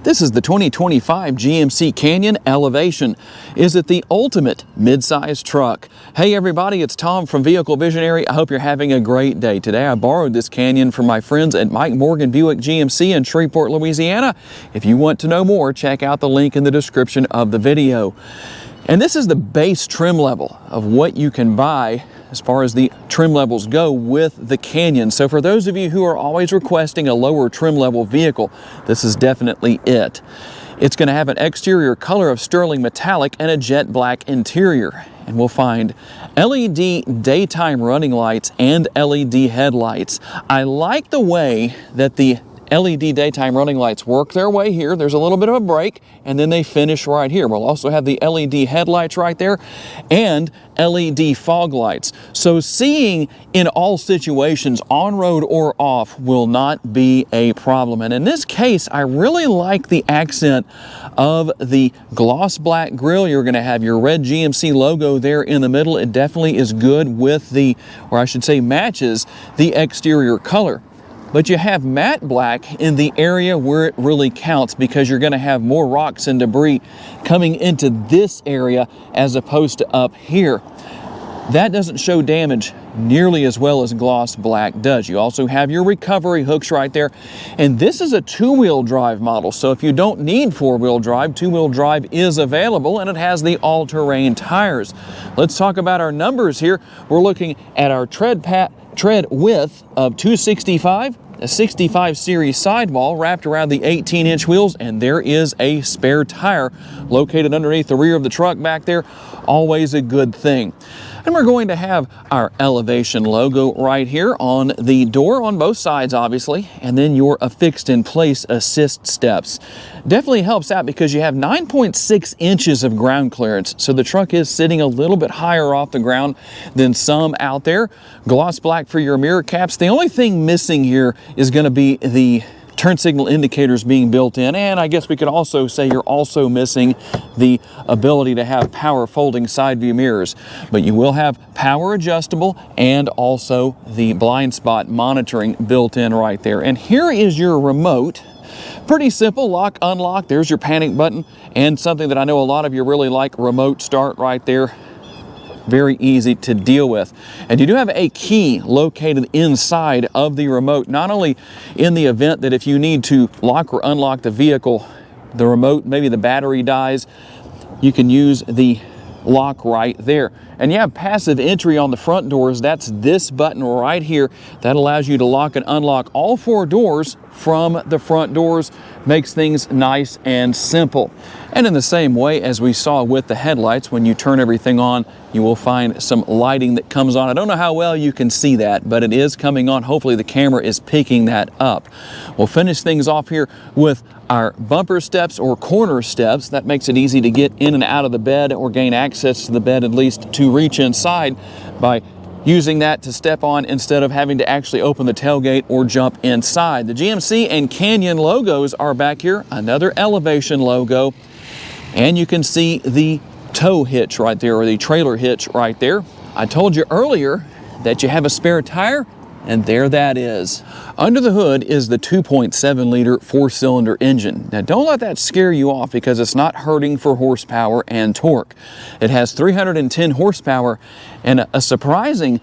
This is the 2025 GMC Canyon Elevation. Is it the ultimate mid-size truck? Hey everybody, it's Tom from Vehicle Visionary. I hope you're having a great day. Today I borrowed this Canyon from my friends at Mike Morgan Buick GMC in Shreveport, Louisiana. If you want to know more, check out the link in the description of the video. And this is the base trim level of what you can buy as far as the trim levels go with the Canyon. So for those of you who are always requesting a lower trim level vehicle, this is definitely it. It's going to have an exterior color of sterling metallic and a jet black interior. And we'll find LED daytime running lights and LED headlights. I like the way that the LED daytime running lights work their way here. There's a little bit of a break and then they finish right here. We'll also have the LED headlights right there and LED fog lights. So seeing in all situations, on road or off, will not be a problem. And in this case, I really like the accent of the gloss black grille. You're going to have your red GMC logo there in the middle. It definitely is good with the, or I should say matches the exterior color. But you have matte black in the area where it really counts because you're going to have more rocks and debris coming into this area as opposed to up here. That doesn't show damage nearly as well as gloss black does. You also have your recovery hooks right there. And this is a two-wheel drive model. So if you don't need four-wheel drive, two-wheel drive is available and it has the all-terrain tires. Let's talk about our numbers here. We're looking at our tread width of 265. A 65 series sidewall wrapped around the 18-inch wheels, and there is a spare tire located underneath the rear of the truck back there. Always a good thing. And we're going to have our Elevation logo right here on the door on both sides, obviously, and then your affixed in place assist steps. Definitely helps out because you have 9.6 inches of ground clearance, so the truck is sitting a little bit higher off the ground than some out there. Gloss black for your mirror caps. The only thing missing here is going to be the turn signal indicators being built in, and I guess we could also say you're also missing the ability to have power folding side view mirrors, but you will have power adjustable and also the blind spot monitoring built in right there. And here is your remote. Pretty simple, lock, unlock. There's your panic button, and something that I know a lot of you really like, remote start right there. Very easy to deal with. And you do have a key located inside of the remote, not only in the event that if you need to lock or unlock the vehicle, the remote, maybe the battery dies, you can use the lock right there. And you have passive entry on the front doors. That's this button right here that allows you to lock and unlock all four doors from the front doors. Makes things nice and simple. And in the same way as we saw with the headlights, when you turn everything on, you will find some lighting that comes on. I don't know how well you can see that, but it is coming on. Hopefully the camera is picking that up. We'll finish things off here with our bumper steps or corner steps. That makes it easy to get in and out of the bed or gain access to the bed, at least to reach inside by using that to step on instead of having to actually open the tailgate or jump inside. The GMC and Canyon logos are back here. Another Elevation logo. And you can see the tow hitch right there, or the trailer hitch right there. I told you earlier that you have a spare tire, and there that is. Under the hood is the 2.7 liter four-cylinder engine. Now don't let that scare you off because it's not hurting for horsepower and torque. It has 310 horsepower and a surprising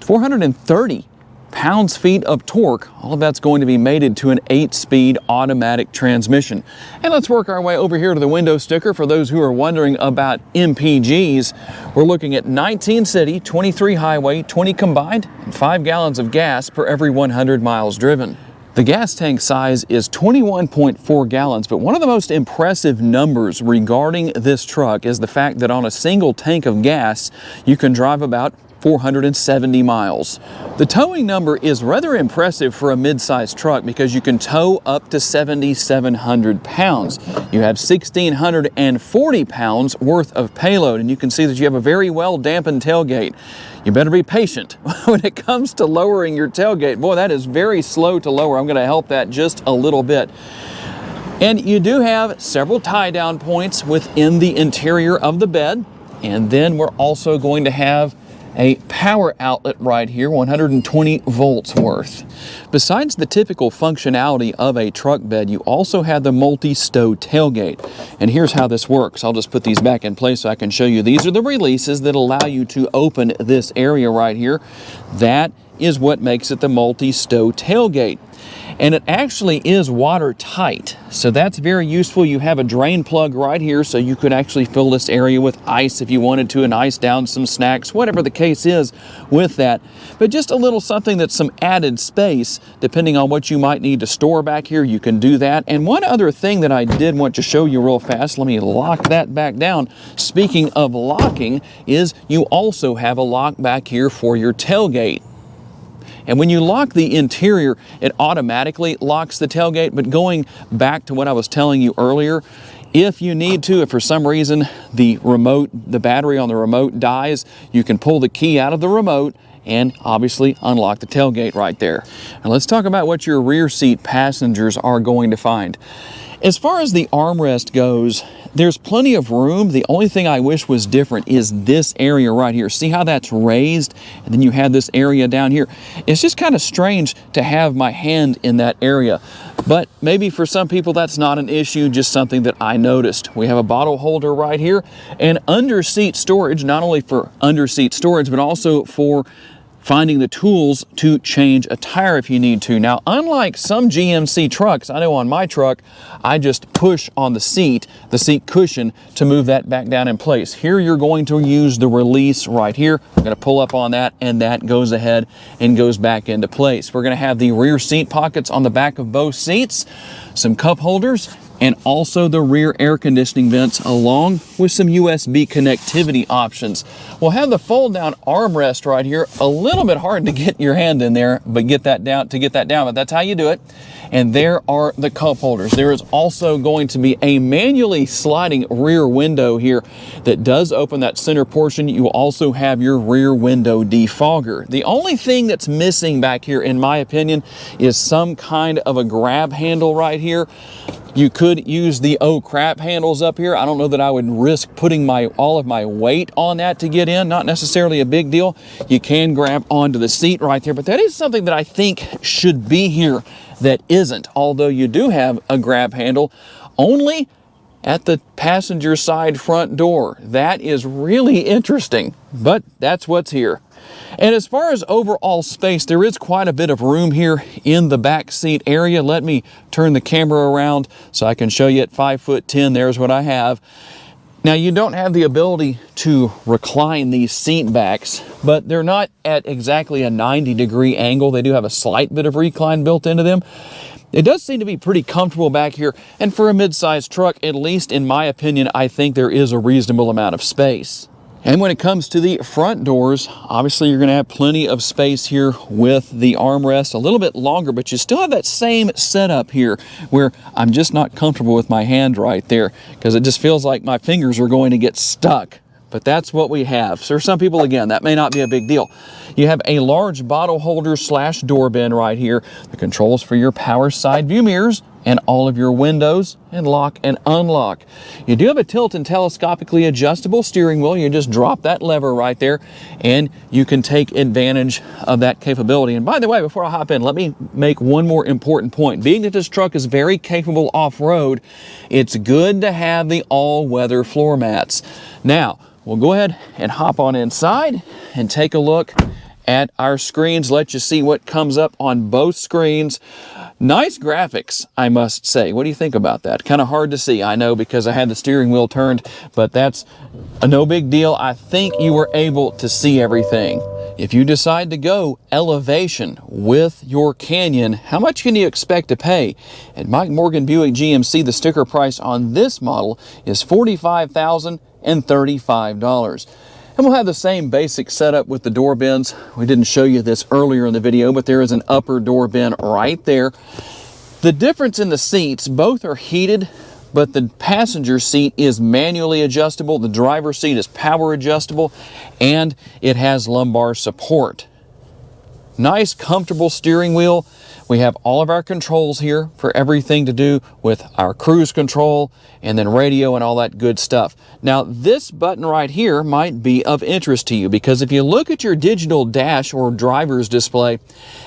430 pounds-feet of torque. All of that's going to be mated to an 8-speed automatic transmission. And let's work our way over here to the window sticker. For those who are wondering about MPGs, we're looking at 19 city, 23 highway, 20 combined, and 5 gallons of gas per every 100 miles driven. The gas tank size is 21.4 gallons, but one of the most impressive numbers regarding this truck is the fact that on a single tank of gas, you can drive about 470 miles. The towing number is rather impressive for a mid-sized truck because you can tow up to 7,700 pounds. You have 1,640 pounds worth of payload, and you can see that you have a very well dampened tailgate. You better be patient when it comes to lowering your tailgate. Boy, that is very slow to lower. I'm going to help that just a little bit. And you do have several tie-down points within the interior of the bed. And then we're also going to have a power outlet right here, 120 volts worth. Besides the typical functionality of a truck bed, you also have the multi-stow tailgate. And here's how this works. I'll just put these back in place so I can show you. These are the releases that allow you to open this area right here. That is what makes it the multi-stow tailgate. And it actually is watertight, so that's very useful. You have a drain plug right here, so you could actually fill this area with ice if you wanted to, and ice down some snacks, whatever the case is with that. But just a little something that's some added space, depending on what you might need to store back here, you can do that. And one other thing that I did want to show you real fast, let me lock that back down. Speaking of locking, is you also have a lock back here for your tailgate. And when you lock the interior, it automatically locks the tailgate. But going back to what I was telling you earlier, if you need to, if for some reason the battery on the remote dies, you can pull the key out of the remote and obviously unlock the tailgate right there. Now let's talk about what your rear seat passengers are going to find. As far as the armrest goes, there's plenty of room. The only thing I wish was different is this area right here. See how that's raised? And then you have this area down here. It's just kind of strange to have my hand in that area. But maybe for some people that's not an issue, just something that I noticed. We have a bottle holder right here and under seat storage, not only for under seat storage, but also for finding the tools to change a tire if you need to. Now, unlike some GMC trucks, I know on my truck, I just push on the seat cushion to move that back down in place. Here, you're going to use the release right here. I'm gonna pull up on that, and that goes ahead and goes back into place. We're gonna have the rear seat pockets on the back of both seats, some cup holders, and also the rear air conditioning vents along with some USB connectivity options. We'll have the fold down armrest right here. A little bit hard to get your hand in there, but get that down, but that's how you do it. And there are the cup holders. There is also going to be a manually sliding rear window here that does open that center portion. You will also have your rear window defogger. The only thing that's missing back here, in my opinion, is some kind of a grab handle right here. You could use the crap handles up here. I don't know that I would risk putting all of my weight on that to get in. Not necessarily a big deal. You can grab onto the seat right there, but that is something that I think should be here that isn't, although you do have a grab handle only at the passenger side front door. That is really interesting, but that's what's here. And as far as overall space, there is quite a bit of room here in the back seat area. Let me turn the camera around so I can show you at 5'10". There's what I have. Now, you don't have the ability to recline these seat backs, but they're not at exactly a 90-degree angle. They do have a slight bit of recline built into them. It does seem to be pretty comfortable back here, and for a mid-sized truck, at least in my opinion, I think there is a reasonable amount of space. And when it comes to the front doors, obviously you're going to have plenty of space here with the armrest, a little bit longer, but you still have that same setup here where I'm just not comfortable with my hand right there because it just feels like my fingers are going to get stuck. But that's what we have. So for some people, again, that may not be a big deal. You have a large bottle holder / door bin right here. The controls for your power side view mirrors and all of your windows and lock and unlock. You do have a tilt and telescopically adjustable steering wheel. You just drop that lever right there and you can take advantage of that capability. And by the way, before I hop in, let me make one more important point. Being that this truck is very capable off-road, it's good to have the all-weather floor mats. Now, we'll go ahead and hop on inside and take a look at our screens, let you see what comes up on both screens. Nice graphics, I must say. What do you think about that? Kind of hard to see, I know, because I had the steering wheel turned, but that's no big deal. I think you were able to see everything. If you decide to go elevation with your Canyon, how much can you expect to pay? At Mike Morgan Buick GMC, the sticker price on this model is $45,035. And we'll have the same basic setup with the door bins. We didn't show you this earlier in the video, but there is an upper door bin right there. The difference in the seats, both are heated, but the passenger seat is manually adjustable. The driver's seat is power adjustable, and it has lumbar support. Nice, comfortable steering wheel. We have all of our controls here for everything to do with our cruise control and then radio and all that good stuff. Now, this button right here might be of interest to you, because if you look at your digital dash or driver's display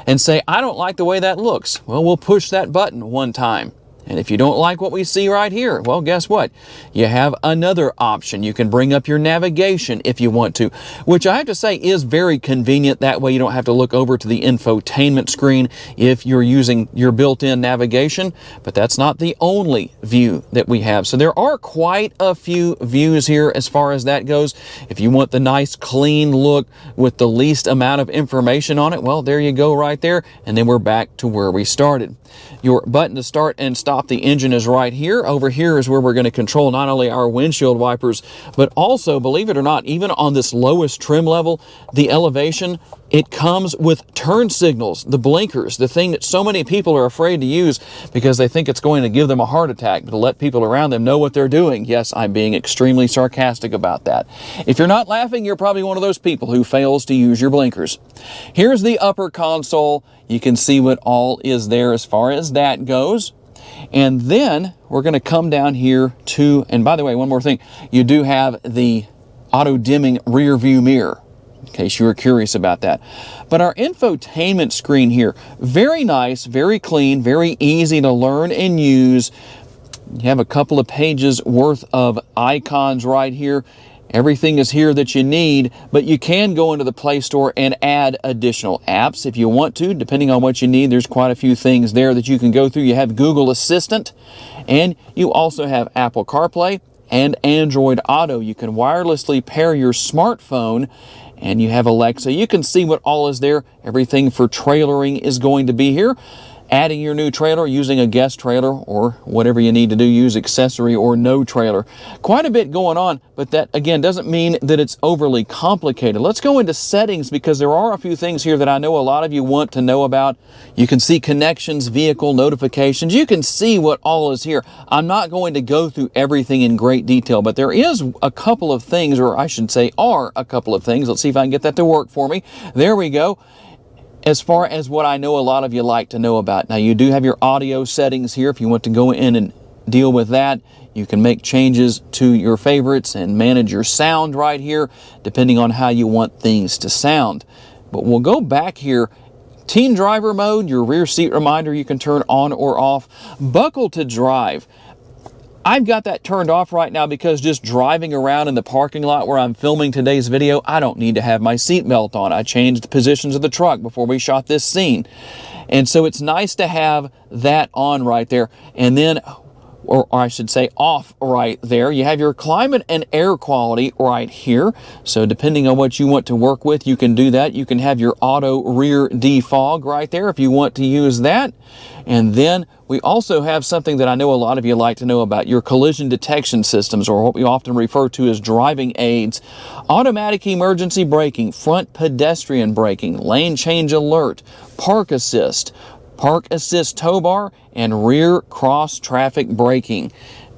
and say, I don't like the way that looks, well, we'll push that button one time. And if you don't like what we see right here, well, guess what? You have another option. You can bring up your navigation if you want to, which I have to say is very convenient. That way you don't have to look over to the infotainment screen if you're using your built-in navigation, but that's not the only view that we have. So there are quite a few views here as far as that goes. If you want the nice clean look with the least amount of information on it, well, there you go right there. And then we're back to where we started. Your button to start and stop the engine is right here. Over here is where we're going to control not only our windshield wipers, but also, believe it or not, even on this lowest trim level, the elevation, it comes with turn signals, the blinkers, the thing that so many people are afraid to use because they think it's going to give them a heart attack, but to let people around them know what they're doing. Yes, I'm being extremely sarcastic about that. If you're not laughing, you're probably one of those people who fails to use your blinkers. Here's the upper console. You can see what all is there as far as that goes. And then we're going to come down here to, and by the way, one more thing, you do have the auto dimming rear view mirror, in case you were curious about that. But our infotainment screen here, very nice, very clean, very easy to learn and use. You have a couple of pages worth of icons right here. Everything is here that you need, but you can go into the Play Store and add additional apps if you want to, depending on what you need. There's quite a few things there that you can go through. You have Google Assistant, and you also have Apple CarPlay and Android Auto. You can wirelessly pair your smartphone, and you have Alexa. You can see what all is there. Everything for trailering is going to be here. Adding your new trailer, using a guest trailer, or whatever you need to do, use accessory or no trailer. Quite a bit going on, but that, again, doesn't mean that it's overly complicated. Let's go into settings, because there are a few things here that I know a lot of you want to know about. You can see connections, vehicle notifications. You can see what all is here. I'm not going to go through everything in great detail, but there is a couple of things, or I should say are a couple of things. Let's see if I can get that to work for me. There we go. As far as what I know a lot of you like to know about. Now, you do have your audio settings here. If you want to go in and deal with that, you can make changes to your favorites and manage your sound right here, depending on how you want things to sound. But we'll go back here. Teen driver mode, your rear seat reminder you can turn on or off. Buckle to drive. I've got that turned off right now because just driving around in the parking lot where I'm filming today's video, I don't need to have my seatbelt on. I changed the positions of the truck before we shot this scene. And so it's nice to have that on right there. And then, or I should say off right there, you have your climate and air quality right here. So depending on what you want to work with, you can do that. You can have your auto rear defog right there if you want to use that. And then we also have something that I know a lot of you like to know about, your collision detection systems, or what we often refer to as driving aids. Automatic emergency braking, front pedestrian braking, lane change alert, park assist tow bar, and rear cross traffic braking.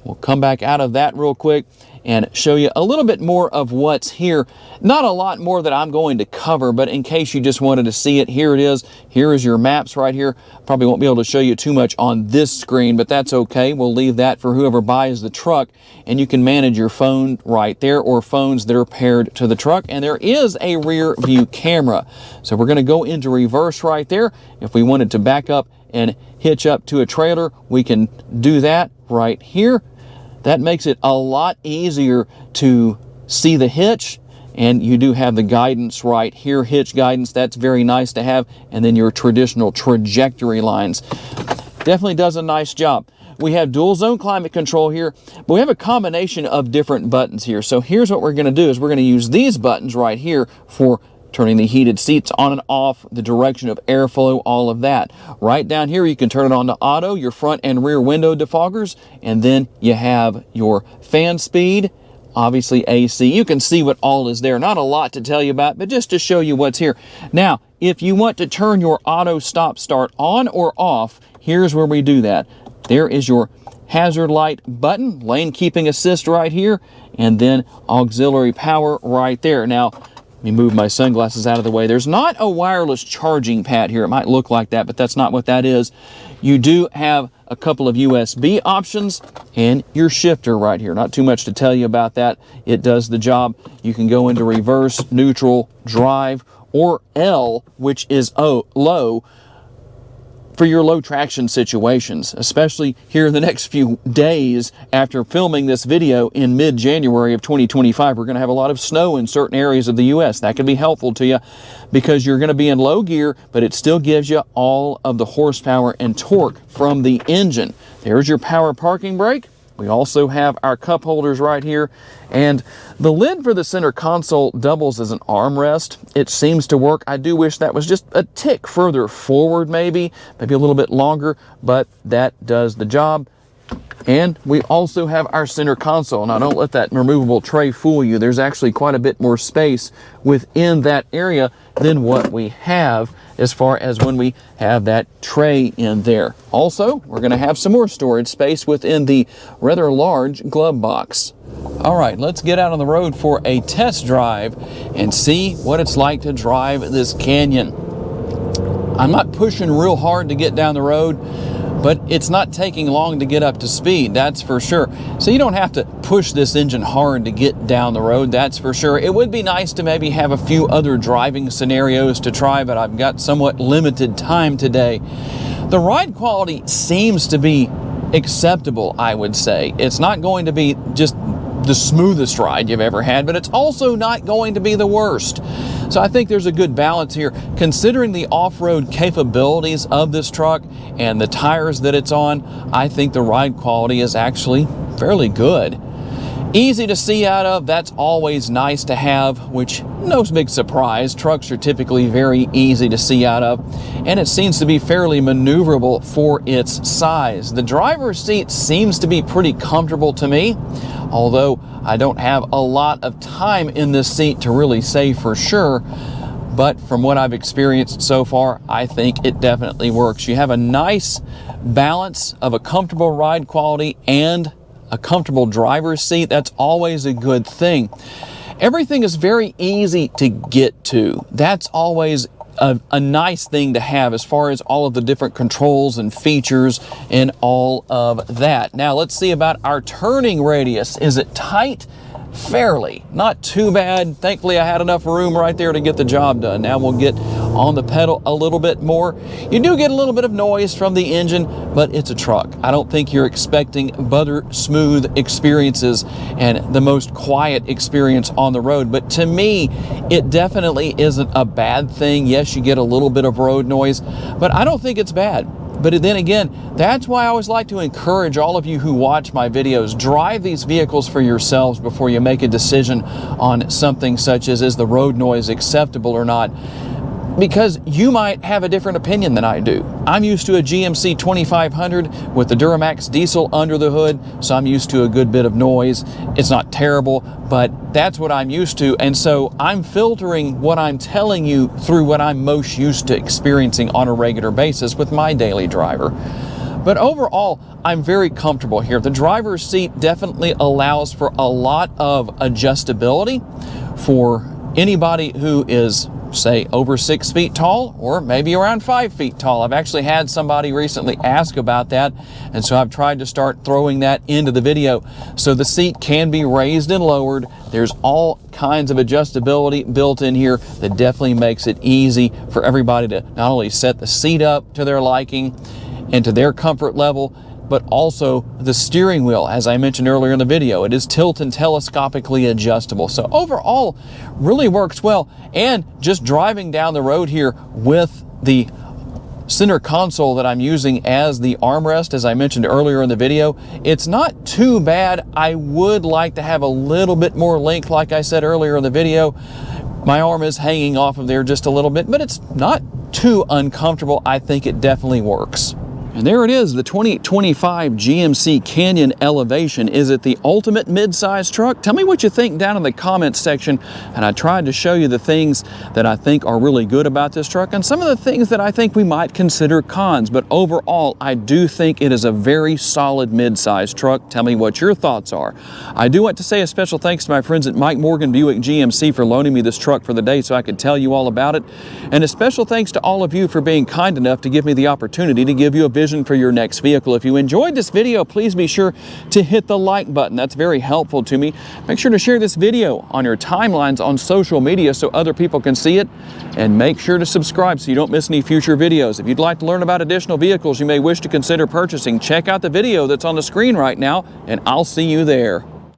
We'll come back out of that real quick and show you a little bit more of what's here. Not a lot more that I'm going to cover, but in case you just wanted to see it, here it is. Here is your maps right here. Probably won't be able to show you too much on this screen, but that's okay. We'll leave that for whoever buys the truck, and you can manage your phone right there, or phones that are paired to the truck. And there is a rear view camera. So we're going to go into reverse right there. If we wanted to back up and hitch up to a trailer, we can do that right here. That makes it a lot easier to see the hitch, and you do have the guidance right here, hitch guidance. That's very nice to have. And then your traditional trajectory lines. Definitely does a nice job. We have dual zone climate control here, but we have a combination of different buttons here. So here's what we're going to do is we're going to use these buttons right here for turning the heated seats on and off, the direction of airflow, all of that. Right down here, you can turn it on to auto, your front and rear window defoggers, and then you have your fan speed, obviously AC. You can see what all is there. Not a lot to tell you about, but just to show you what's here. Now, if you want to turn your auto stop start on or off, here's where we do that. There is your hazard light button, lane keeping assist right here, and then auxiliary power right there. Now, Let me move my sunglasses out of the way. There's not a wireless charging pad here. It might look like that, but that's not what that is. You do have a couple of USB options and your shifter right here. Not too much to tell you about that. It does the job. You can go into reverse, neutral, drive, or L, which is low, for your low traction situations, especially here in the next few days after filming this video in mid-January of 2025. We're going to have a lot of snow in certain areas of the U.S. That can be helpful to you because you're going to be in low gear, but it still gives you all of the horsepower and torque from the engine. There's your power parking brake. We also have our cup holders right here, and the lid for the center console doubles as an armrest. It seems to work. I do wish that was just a tick further forward, maybe a little bit longer, but that does the job. And we also have our center console. Now, don't let that removable tray fool you. There's actually quite a bit more space within that area than what we have as far as when we have that tray in there. Also, we're going to have some more storage space within the rather large glove box. All right, let's get out on the road for a test drive and see what it's like to drive this Canyon. I'm not pushing real hard to get down the road, but it's not taking long to get up to speed, that's for sure. So you don't have to push this engine hard to get down the road, that's for sure. It would be nice to maybe have a few other driving scenarios to try, but I've got somewhat limited time today. The ride quality seems to be acceptable, I would say. It's not going to be just the smoothest ride you've ever had, but it's also not going to be the worst. So I think there's a good balance here. Considering the off-road capabilities of this truck and the tires that it's on, I think the ride quality is actually fairly good. Easy to see out of, that's always nice to have, which no big surprise. Trucks are typically very easy to see out of, and it seems to be fairly maneuverable for its size. The driver's seat seems to be pretty comfortable to me, although I don't have a lot of time in this seat to really say for sure. But from what I've experienced so far, I think it definitely works. You have a nice balance of a comfortable ride quality and a comfortable driver's seat. That's always a good thing. Everything is very easy to get to. That's always a nice thing to have as far as all of the different controls and features and all of that. Now let's see about our turning radius. Is it tight? Fairly, not too bad. Thankfully I had enough room right there to get the job done. Now we'll get on the pedal a little bit more. You do get a little bit of noise from the engine, but it's a truck. I don't think you're expecting butter smooth experiences and the most quiet experience on the road, but to me it definitely isn't a bad thing. Yes, you get a little bit of road noise, but I don't think it's bad. But then again, that's why I always like to encourage all of you who watch my videos, drive these vehicles for yourselves before you make a decision on something such as, is the road noise acceptable or not? Because you might have a different opinion than I do. I'm used to a GMC 2500 with the Duramax diesel under the hood, so I'm used to a good bit of noise. It's not terrible, but that's what I'm used to, and so I'm filtering what I'm telling you through what I'm most used to experiencing on a regular basis with my daily driver. But overall, I'm very comfortable here. The driver's seat definitely allows for a lot of adjustability for anybody who is, say, over 6 feet tall or maybe around 5 feet tall. I've actually had somebody recently ask about that, and so I've tried to start throwing that into the video. So the seat can be raised and lowered. There's all kinds of adjustability built in here that definitely makes it easy for everybody to not only set the seat up to their liking and to their comfort level, but also the steering wheel, as I mentioned earlier in the video. It is tilt and telescopically adjustable. So overall, really works well. And just driving down the road here with the center console that I'm using as the armrest, as I mentioned earlier in the video, it's not too bad. I would like to have a little bit more length, like I said earlier in the video. My arm is hanging off of there just a little bit, but it's not too uncomfortable. I think it definitely works. And there it is, the 2025 GMC Canyon Elevation. Is it the ultimate mid-size truck? Tell me what you think down in the comments section. And I tried to show you the things that I think are really good about this truck and some of the things that I think we might consider cons. But overall, I do think it is a very solid mid-size truck. Tell me what your thoughts are. I do want to say a special thanks to my friends at Mike Morgan Buick GMC for loaning me this truck for the day so I could tell you all about it. And a special thanks to all of you for being kind enough to give me the opportunity to give you a vision for your next vehicle. If you enjoyed this video, please be sure to hit the like button. That's very helpful to me. Make sure to share this video on your timelines on social media so other people can see it. And make sure to subscribe so you don't miss any future videos. If you'd like to learn about additional vehicles you may wish to consider purchasing, check out the video that's on the screen right now, and I'll see you there.